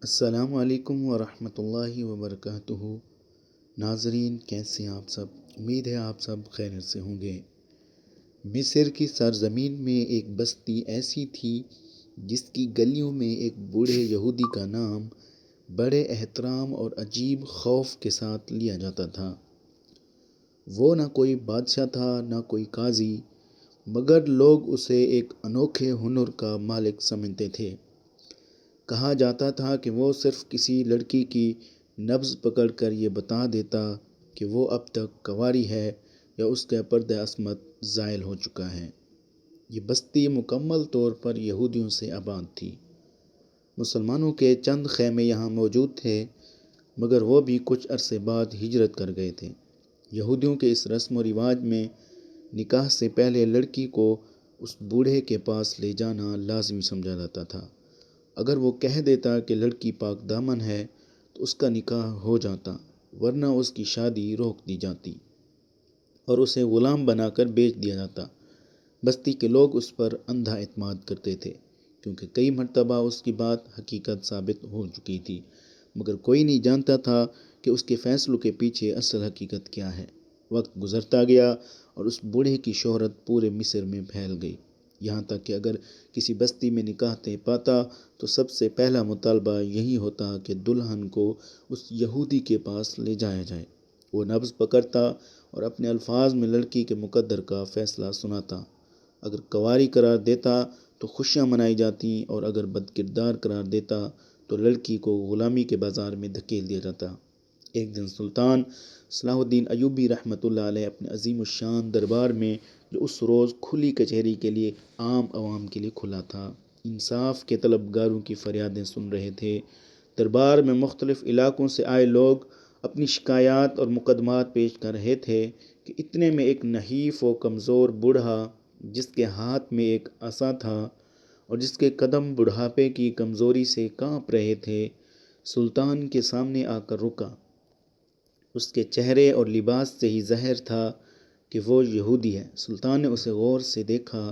السلام علیکم ورحمۃ اللہ وبرکاتہ۔ ناظرین، کیسے ہیں آپ سب؟ امید ہے آپ سب خیریت سے ہوں گے۔ مصر کی سرزمین میں ایک بستی ایسی تھی جس کی گلیوں میں ایک بوڑھے یہودی کا نام بڑے احترام اور عجیب خوف کے ساتھ لیا جاتا تھا۔ وہ نہ کوئی بادشاہ تھا نہ کوئی قاضی، مگر لوگ اسے ایک انوکھے ہنر کا مالک سمجھتے تھے۔ کہا جاتا تھا کہ وہ صرف کسی لڑکی کی نبض پکڑ کر یہ بتا دیتا کہ وہ اب تک کنواری ہے یا اس کا پردہ عصمت زائل ہو چکا ہے۔ یہ بستی مکمل طور پر یہودیوں سے آباد تھی۔ مسلمانوں کے چند خیمے یہاں موجود تھے، مگر وہ بھی کچھ عرصے بعد ہجرت کر گئے تھے۔ یہودیوں کے اس رسم و رواج میں نکاح سے پہلے لڑکی کو اس بوڑھے کے پاس لے جانا لازمی سمجھا جاتا تھا۔ اگر وہ کہہ دیتا کہ لڑکی پاک دامن ہے تو اس کا نکاح ہو جاتا، ورنہ اس کی شادی روک دی جاتی اور اسے غلام بنا کر بیچ دیا جاتا۔ بستی کے لوگ اس پر اندھا اعتماد کرتے تھے، کیونکہ کئی مرتبہ اس کی بات حقیقت ثابت ہو چکی تھی، مگر کوئی نہیں جانتا تھا کہ اس کے فیصلوں کے پیچھے اصل حقیقت کیا ہے۔ وقت گزرتا گیا اور اس بوڑھے کی شہرت پورے مصر میں پھیل گئی، یہاں تک کہ اگر کسی بستی میں نکاح طے پاتا تو سب سے پہلا مطالبہ یہی ہوتا کہ دلہن کو اس یہودی کے پاس لے جایا جائے۔ وہ نبض پکڑتا اور اپنے الفاظ میں لڑکی کے مقدر کا فیصلہ سناتا۔ اگر کنواری قرار دیتا تو خوشیاں منائی جاتی، اور اگر بد کردار قرار دیتا تو لڑکی کو غلامی کے بازار میں دھکیل دیا جاتا۔ ایک دن سلطان صلاح الدین ایوبی رحمۃ اللہ علیہ اپنے عظیم الشان دربار میں، جو اس روز کھلی کچہری کے لیے عام عوام کے لیے کھلا تھا، انصاف کے طلبگاروں کی فریادیں سن رہے تھے۔ دربار میں مختلف علاقوں سے آئے لوگ اپنی شکایات اور مقدمات پیش کر رہے تھے کہ اتنے میں ایک نحیف و کمزور بوڑھا، جس کے ہاتھ میں ایک عصا تھا اور جس کے قدم بڑھاپے کی کمزوری سے کانپ رہے تھے، سلطان کے سامنے آ کر رکا۔ اس کے چہرے اور لباس سے ہی ظاہر تھا کہ وہ یہودی ہے۔ سلطان نے اسے غور سے دیکھا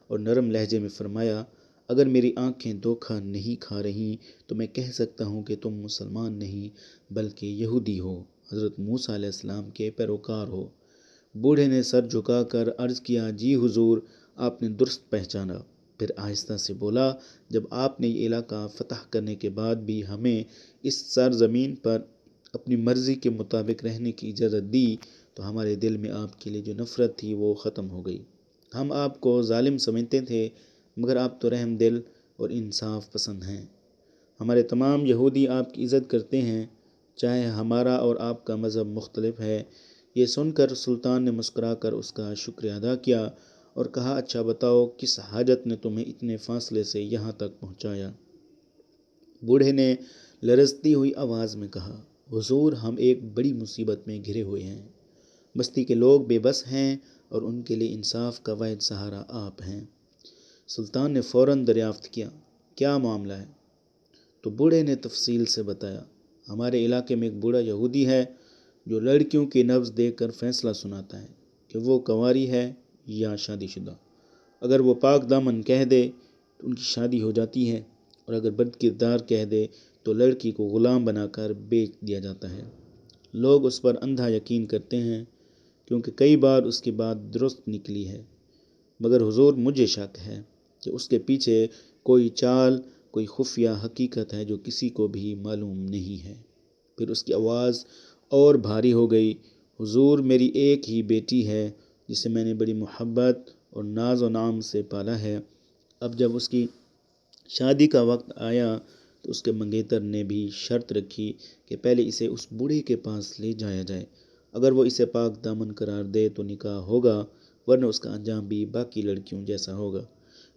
اور نرم لہجے میں فرمایا، اگر میری آنکھیں دھوکہ نہیں کھا رہی تو میں کہہ سکتا ہوں کہ تم مسلمان نہیں بلکہ یہودی ہو، حضرت موسیٰ علیہ السلام کے پیروکار ہو۔ بوڑھے نے سر جھکا کر عرض کیا، جی حضور، آپ نے درست پہچانا۔ پھر آہستہ سے بولا، جب آپ نے یہ علاقہ فتح کرنے کے بعد بھی ہمیں اس سرزمین پر اپنی مرضی کے مطابق رہنے کی اجازت دی تو ہمارے دل میں آپ کے لیے جو نفرت تھی وہ ختم ہو گئی۔ ہم آپ کو ظالم سمجھتے تھے، مگر آپ تو رحم دل اور انصاف پسند ہیں۔ ہمارے تمام یہودی آپ کی عزت کرتے ہیں، چاہے ہمارا اور آپ کا مذہب مختلف ہے۔ یہ سن کر سلطان نے مسکرا کر اس کا شکریہ ادا کیا اور کہا، اچھا بتاؤ، کس حاجت نے تمہیں اتنے فاصلے سے یہاں تک پہنچایا؟ بوڑھے نے لرزتی ہوئی آواز میں کہا، حضور، ہم ایک بڑی مصیبت میں گھرے ہوئے ہیں۔ بستی کے لوگ بے بس ہیں اور ان کے لیے انصاف کا واحد سہارا آپ ہیں۔ سلطان نے فوراً دریافت کیا، کیا معاملہ ہے؟ تو بوڑھے نے تفصیل سے بتایا، ہمارے علاقے میں ایک بوڑھا یہودی ہے جو لڑکیوں کی نبض دیکھ کر فیصلہ سناتا ہے کہ وہ کنواری ہے یا شادی شدہ۔ اگر وہ پاک دامن کہہ دے تو ان کی شادی ہو جاتی ہے، اور اگر بد کردار کہہ دے تو لڑکی کو غلام بنا کر بیچ دیا جاتا ہے۔ لوگ اس پر اندھا یقین کرتے ہیں کیونکہ کئی بار اس کی بات درست نکلی ہے، مگر حضور، مجھے شک ہے کہ اس کے پیچھے کوئی چال، کوئی خفیہ حقیقت ہے جو کسی کو بھی معلوم نہیں ہے۔ پھر اس کی آواز اور بھاری ہو گئی، حضور، میری ایک ہی بیٹی ہے جسے میں نے بڑی محبت اور ناز و نام سے پالا ہے۔ اب جب اس کی شادی کا وقت آیا تو اس کے منگیتر نے بھی شرط رکھی کہ پہلے اسے اس بوڑھے کے پاس لے جایا جائے۔ اگر وہ اسے پاک دامن قرار دے تو نکاح ہوگا، ورنہ اس کا انجام بھی باقی لڑکیوں جیسا ہوگا۔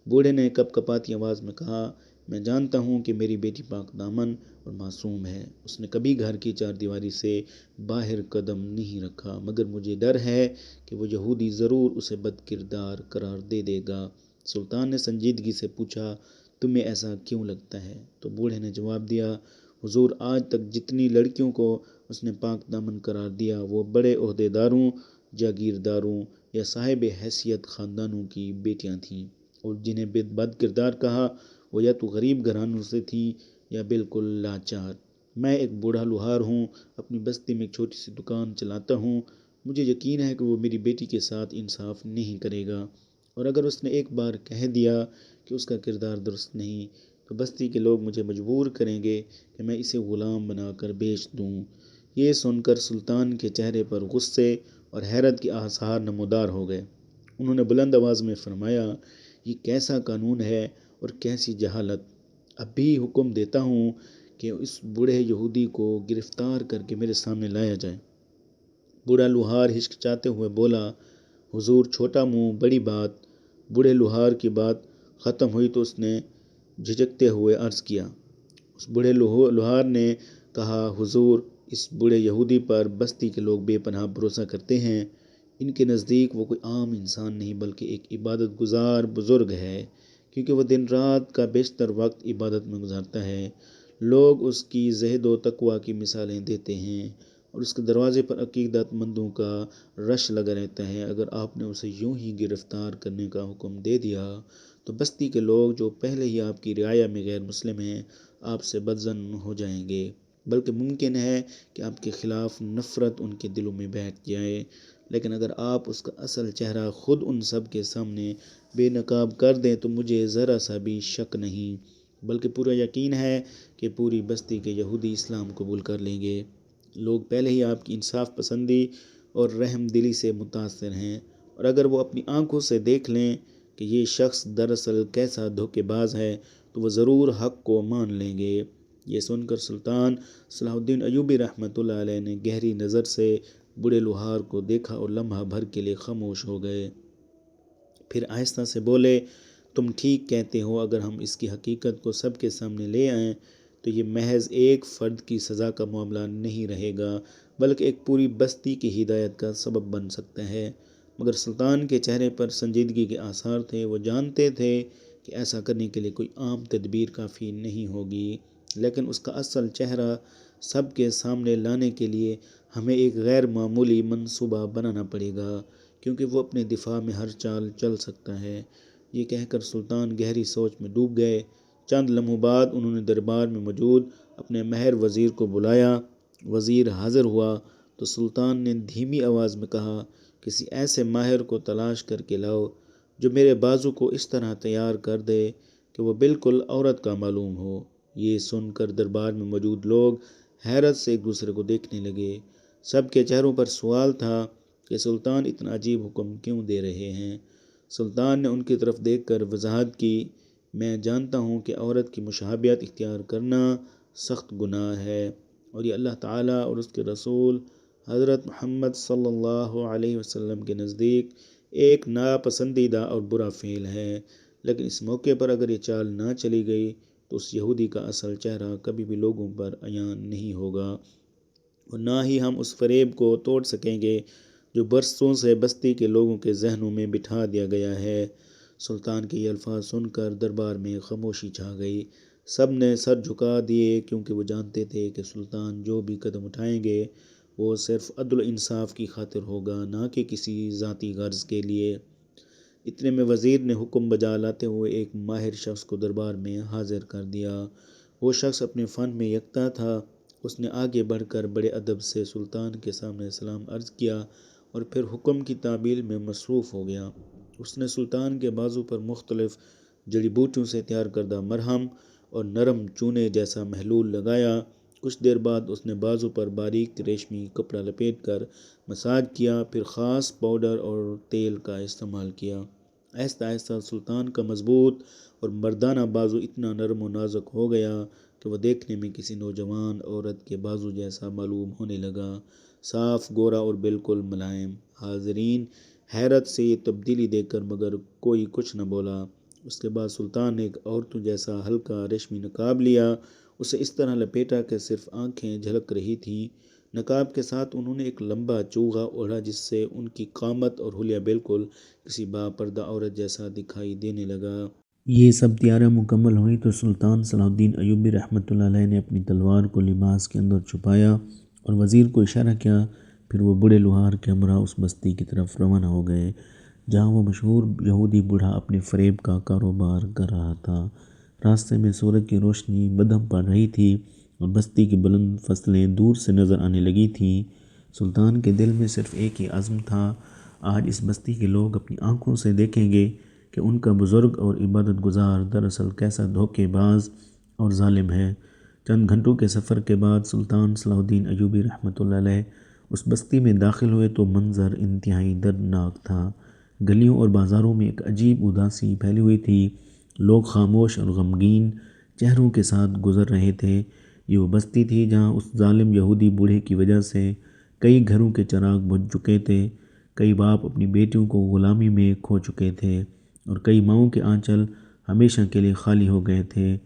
بوڑھے نے کپ کپاتی آواز میں کہا، میں جانتا ہوں کہ میری بیٹی پاک دامن اور معصوم ہے، اس نے کبھی گھر کی چار دیواری سے باہر قدم نہیں رکھا، مگر مجھے ڈر ہے کہ وہ یہودی ضرور اسے بد کردار قرار دے دے گا۔ سلطان نے سنجیدگی سے پوچھا، تمہیں ایسا کیوں لگتا ہے؟ تو بوڑھے نے جواب دیا، حضور، آج تک جتنی لڑکیوں کو اس نے پاک دامن قرار دیا وہ بڑے عہدیداروں، جاگیرداروں یا صاحب حیثیت خاندانوں کی بیٹیاں تھیں، اور جنہیں بد کردار کہا وہ یا تو غریب گھرانوں سے تھیں یا بالکل لاچار۔ میں ایک بوڑھا لوہار ہوں، اپنی بستی میں ایک چھوٹی سی دکان چلاتا ہوں۔ مجھے یقین ہے کہ وہ میری بیٹی کے ساتھ انصاف نہیں کرے گا، اور اگر اس نے ایک بار کہہ دیا کہ اس کا کردار درست نہیں تو بستی کے لوگ مجھے مجبور کریں گے کہ میں اسے غلام بنا کر بیچ دوں۔ یہ سن کر سلطان کے چہرے پر غصے اور حیرت کے آثار نمودار ہو گئے۔ انہوں نے بلند آواز میں فرمایا، یہ کیسا قانون ہے اور کیسی جہالت! اب بھی حکم دیتا ہوں کہ اس بوڑھے یہودی کو گرفتار کر کے میرے سامنے لایا جائے۔ بوڑھا لوہار ہچکچاتے ہوئے بولا، حضور چھوٹا منہ بڑی بات۔ بوڑھے لوہار کی بات ختم ہوئی تو اس نے جھجکتے ہوئے عرض کیا۔ اس بوڑھے لوہار نے کہا، حضور اس بوڑھے یہودی پر بستی کے لوگ بے پناہ بھروسہ کرتے ہیں۔ ان کے نزدیک وہ کوئی عام انسان نہیں بلکہ ایک عبادت گزار بزرگ ہے، کیونکہ وہ دن رات کا بیشتر وقت عبادت میں گزارتا ہے۔ لوگ اس کی زہد و تقویٰ کی مثالیں دیتے ہیں اور اس کے دروازے پر عقیدت مندوں کا رش لگا رہتا ہے۔ اگر آپ نے اسے یوں ہی گرفتار کرنے کا حکم دے دیا تو بستی کے لوگ جو پہلے ہی آپ کی رعایا میں غیر مسلم ہیں آپ سے بدظن ہو جائیں گے، بلکہ ممکن ہے کہ آپ کے خلاف نفرت ان کے دلوں میں بیٹھ جائے۔ لیکن اگر آپ اس کا اصل چہرہ خود ان سب کے سامنے بے نقاب کر دیں تو مجھے ذرا سا بھی شک نہیں بلکہ پورا یقین ہے کہ پوری بستی کے یہودی اسلام قبول کر لیں گے۔ لوگ پہلے ہی آپ کی انصاف پسندی اور رحم دلی سے متاثر ہیں، اور اگر وہ اپنی آنکھوں سے دیکھ لیں کہ یہ شخص دراصل کیسا دھوکے باز ہے تو وہ ضرور حق کو مان لیں گے۔ یہ سن کر سلطان صلاح الدین ایوبی رحمۃ اللہ علیہ نے گہری نظر سے بوڑھے لوہار کو دیکھا اور لمحہ بھر کے لیے خاموش ہو گئے۔ پھر آہستہ سے بولے، تم ٹھیک کہتے ہو، اگر ہم اس کی حقیقت کو سب کے سامنے لے آئیں تو یہ محض ایک فرد کی سزا کا معاملہ نہیں رہے گا بلکہ ایک پوری بستی کی ہدایت کا سبب بن سکتا ہے۔ مگر سلطان کے چہرے پر سنجیدگی کے آثار تھے۔ وہ جانتے تھے کہ ایسا کرنے کے لیے کوئی عام تدبیر کافی نہیں ہوگی، لیکن اس کا اصل چہرہ سب کے سامنے لانے کے لیے ہمیں ایک غیر معمولی منصوبہ بنانا پڑے گا، کیونکہ وہ اپنے دفاع میں ہر چال چل سکتا ہے۔ یہ کہہ کر سلطان گہری سوچ میں ڈوب گئے۔ چند لمحوں بعد انہوں نے دربار میں موجود اپنے ماہر وزیر کو بلایا۔ وزیر حاضر ہوا تو سلطان نے دھیمی آواز میں کہا، کسی ایسے ماہر کو تلاش کر کے لاؤ جو میرے بازو کو اس طرح تیار کر دے کہ وہ بالکل عورت کا معلوم ہو۔ یہ سن کر دربار میں موجود لوگ حیرت سے ایک دوسرے کو دیکھنے لگے۔ سب کے چہروں پر سوال تھا کہ سلطان اتنا عجیب حکم کیوں دے رہے ہیں۔ سلطان نے ان کی طرف دیکھ کر وضاحت کی، میں جانتا ہوں کہ عورت کی مشابہت اختیار کرنا سخت گناہ ہے، اور یہ اللہ تعالیٰ اور اس کے رسول حضرت محمد صلی اللہ علیہ وسلم کے نزدیک ایک ناپسندیدہ اور برا فعل ہے۔ لیکن اس موقع پر اگر یہ چال نہ چلی گئی تو اس یہودی کا اصل چہرہ کبھی بھی لوگوں پر عیاں نہیں ہوگا، اور نہ ہی ہم اس فریب کو توڑ سکیں گے جو برسوں سے بستی کے لوگوں کے ذہنوں میں بٹھا دیا گیا ہے۔ سلطان کے یہ الفاظ سن کر دربار میں خاموشی چھا گئی۔ سب نے سر جھکا دیے، کیونکہ وہ جانتے تھے کہ سلطان جو بھی قدم اٹھائیں گے وہ صرف عدل و انصاف کی خاطر ہوگا، نہ کہ کسی ذاتی غرض کے لیے۔ اتنے میں وزیر نے حکم بجا لاتے ہوئے ایک ماہر شخص کو دربار میں حاضر کر دیا۔ وہ شخص اپنے فن میں یکتا تھا۔ اس نے آگے بڑھ کر بڑے ادب سے سلطان کے سامنے سلام عرض کیا اور پھر حکم کی تعمیل میں مصروف ہو گیا۔ اس نے سلطان کے بازو پر مختلف جڑی بوٹیوں سے تیار کردہ مرہم اور نرم چونے جیسا محلول لگایا۔ کچھ دیر بعد اس نے بازو پر باریک ریشمی کپڑا لپیٹ کر مساج کیا، پھر خاص پاؤڈر اور تیل کا استعمال کیا۔ آہستہ آہستہ سلطان کا مضبوط اور مردانہ بازو اتنا نرم و نازک ہو گیا کہ وہ دیکھنے میں کسی نوجوان عورت کے بازو جیسا معلوم ہونے لگا، صاف گورا اور بالکل ملائم۔ حاضرین حیرت سے یہ تبدیلی دیکھ کر مگر کوئی کچھ نہ بولا۔ اس کے بعد سلطان نے ایک عورتوں جیسا ہلکا ریشمی نقاب لیا، اسے اس طرح لپیٹا کہ صرف آنکھیں جھلک رہی تھیں۔ نقاب کے ساتھ انہوں نے ایک لمبا چوغا اوڑھا جس سے ان کی قامت اور حلیہ بالکل کسی باپردہ عورت جیسا دکھائی دینے لگا۔ یہ سب تیاریاں مکمل ہوئیں تو سلطان صلاح الدین ایوبی رحمۃ اللہ علیہ نے اپنی تلوار کو لباس کے اندر چھپایا اور وزیر کو اشارہ کیا۔ پھر وہ بوڑھے لوہار کے ہمراہ اس بستی کی طرف روانہ ہو گئے جہاں وہ مشہور یہودی بوڑھا اپنے فریب کا کاروبار کر رہا تھا۔ راستے میں سورج کی روشنی بدہم پڑ رہی تھی اور بستی کی بلند فصلیں دور سے نظر آنے لگی تھیں۔ سلطان کے دل میں صرف ایک ہی عزم تھا، آج اس بستی کے لوگ اپنی آنکھوں سے دیکھیں گے کہ ان کا بزرگ اور عبادت گزار دراصل کیسا دھوکے باز اور ظالم ہے۔ چند گھنٹوں کے سفر کے بعد سلطان صلاح الدین ایوبی رحمۃ اللہ علیہ اس بستی میں داخل ہوئے تو منظر انتہائی دردناک تھا۔ گلیوں اور بازاروں میں ایک عجیب اداسی پھیلی ہوئی تھی، لوگ خاموش اور غمگین چہروں کے ساتھ گزر رہے تھے۔ یہ وہ بستی تھی جہاں اس ظالم یہودی بوڑھے کی وجہ سے کئی گھروں کے چراغ بجھ چکے تھے، کئی باپ اپنی بیٹیوں کو غلامی میں کھو چکے تھے اور کئی ماؤں کے آنچل ہمیشہ کے لیے خالی ہو گئے تھے۔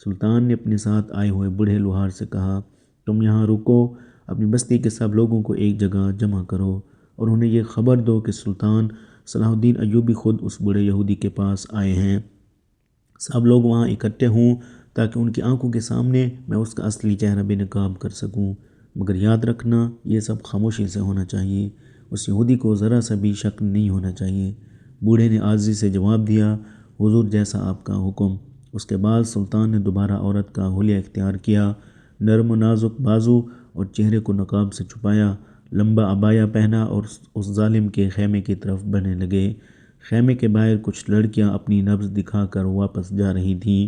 سلطان نے اپنے ساتھ آئے ہوئے بوڑھے لوہار سے کہا، تم یہاں رکو، اپنی بستی کے سب لوگوں کو ایک جگہ جمع کرو اور انہیں یہ خبر دو کہ سلطان صلاح الدین ایوبی خود اس بوڑھے یہودی کے پاس آئے ہیں۔ سب لوگ وہاں اکٹھے ہوں تاکہ ان کی آنکھوں کے سامنے میں اس کا اصلی چہرہ بے نقاب کر سکوں، مگر یاد رکھنا یہ سب خاموشی سے ہونا چاہیے، اس یہودی کو ذرا سا بھی شک نہیں ہونا چاہیے۔ بوڑھے نے عاجزی سے جواب دیا، حضور جیسا آپ کا حکم۔ اس کے بعد سلطان نے دوبارہ عورت کا حلیہ اختیار کیا، نرم و نازک بازو اور چہرے کو نقاب سے چھپایا، لمبا عبایا پہنا اور اس ظالم کے خیمے کی طرف بڑھنے لگے۔ خیمے کے باہر کچھ لڑکیاں اپنی نبض دکھا کر واپس جا رہی تھیں،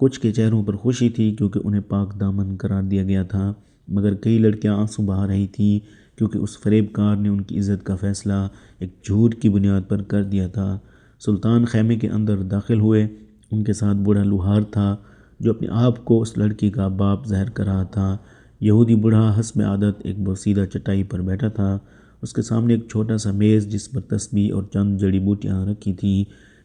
کچھ کے چہروں پر خوشی تھی کیونکہ انہیں پاک دامن قرار دیا گیا تھا، مگر کئی لڑکیاں آنسو بہا رہی تھیں کیونکہ اس فریب کار نے ان کی عزت کا فیصلہ ایک جھوٹ کی بنیاد پر کر دیا تھا۔ سلطان خیمے کے اندر داخل ہوئے، ان کے ساتھ بوڑھا لوہار تھا جو اپنے آپ کو اس لڑکی کا باپ ظاہر کر رہا تھا۔ یہودی بوڑھا حسب عادت ایک بوسیدہ چٹائی پر بیٹھا تھا، اس کے سامنے ایک چھوٹا سا میز جس پر تسبیح اور چند جڑی بوٹیاں رکھی تھیں۔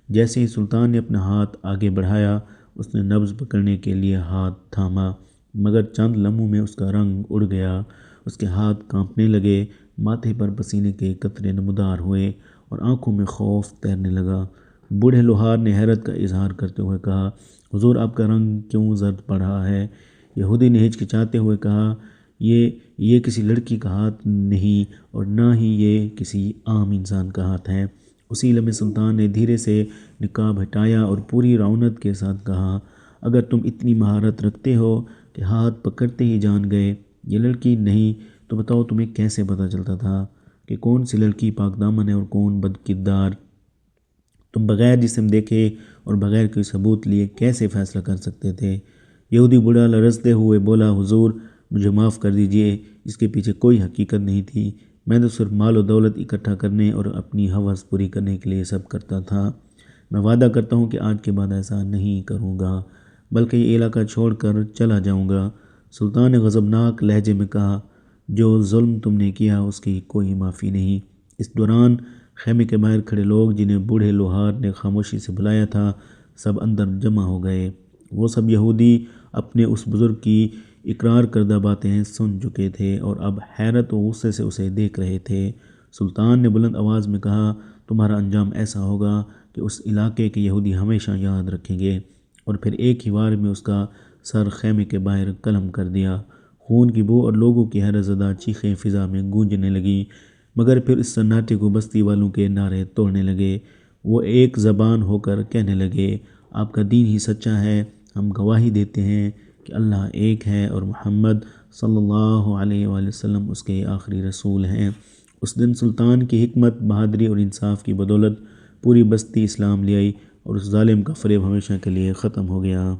جیسے ہی سلطان نے اپنا ہاتھ آگے بڑھایا، اس نے نبض پکڑنے کے لیے ہاتھ تھاما، مگر چند لمحوں میں اس کا رنگ اڑ گیا، اس کے ہاتھ کانپنے لگے، ماتھے پر پسینے کے قطرے نمودار ہوئے اور آنکھوں میں خوف تیرنے لگا۔ بوڑھے لوہار نے حیرت کا اظہار کرتے ہوئے کہا، حضور آپ کا رنگ کیوں زرد پڑ رہا ہے؟ یہودی نے ہچکچاتے ہوئے کہا، یہ کسی لڑکی کا ہاتھ نہیں اور نہ ہی یہ کسی عام انسان کا ہاتھ ہے۔ اسی لمحے سلطان نے دھیرے سے نقاب ہٹایا اور پوری رعونت کے ساتھ کہا، اگر تم اتنی مہارت رکھتے ہو کہ ہاتھ پکڑتے ہی جان گئے یہ لڑکی نہیں، تو بتاؤ تمہیں کیسے پتہ چلتا تھا کہ کون سی لڑکی پاک دامن ہے اور کون بد کردار؟ تم بغیر جسم دیکھے اور بغیر کوئی ثبوت لیے کیسے فیصلہ کر سکتے تھے؟ یہودی بوڑھا لرزتے ہوئے بولا، حضور مجھے معاف کر دیجئے، اس کے پیچھے کوئی حقیقت نہیں تھی، میں تو صرف مال و دولت اکٹھا کرنے اور اپنی ہوس پوری کرنے کے لیے سب کرتا تھا۔ میں وعدہ کرتا ہوں کہ آج کے بعد ایسا نہیں کروں گا، بلکہ یہ علاقہ چھوڑ کر چلا جاؤں گا۔ سلطان نے غضبناک لہجے میں کہا، جو ظلم تم نے کیا اس کی کوئی معافی نہیں۔ اس دوران خیمے کے باہر کھڑے لوگ جنہیں بوڑھے لوہار نے خاموشی سے بلایا تھا سب اندر جمع ہو گئے۔ وہ سب یہودی اپنے اس بزرگ کی اقرار کردہ باتیں سن چکے تھے اور اب حیرت و غصے سے اسے دیکھ رہے تھے۔ سلطان نے بلند آواز میں کہا، تمہارا انجام ایسا ہوگا کہ اس علاقے کے یہودی ہمیشہ یاد رکھیں گے، اور پھر ایک ہی وار میں اس کا سر خیمے کے باہر قلم کر دیا۔ خون کی بو اور لوگوں کی حیرت زدہ چیخیں فضا میں گونجنے لگیں، مگر پھر اس سناٹے کو بستی والوں کے نعرے توڑنے لگے۔ وہ ایک زبان ہو کر کہنے لگے، آپ کا دین ہی سچا ہے، ہم گواہی دیتے ہیں کہ اللہ ایک ہے اور محمد صلی اللہ علیہ وآلہ وسلم اس کے آخری رسول ہیں۔ اس دن سلطان کی حکمت، بہادری اور انصاف کی بدولت پوری بستی اسلام لے آئی اور اس ظالم کا فریب ہمیشہ کے لیے ختم ہو گیا۔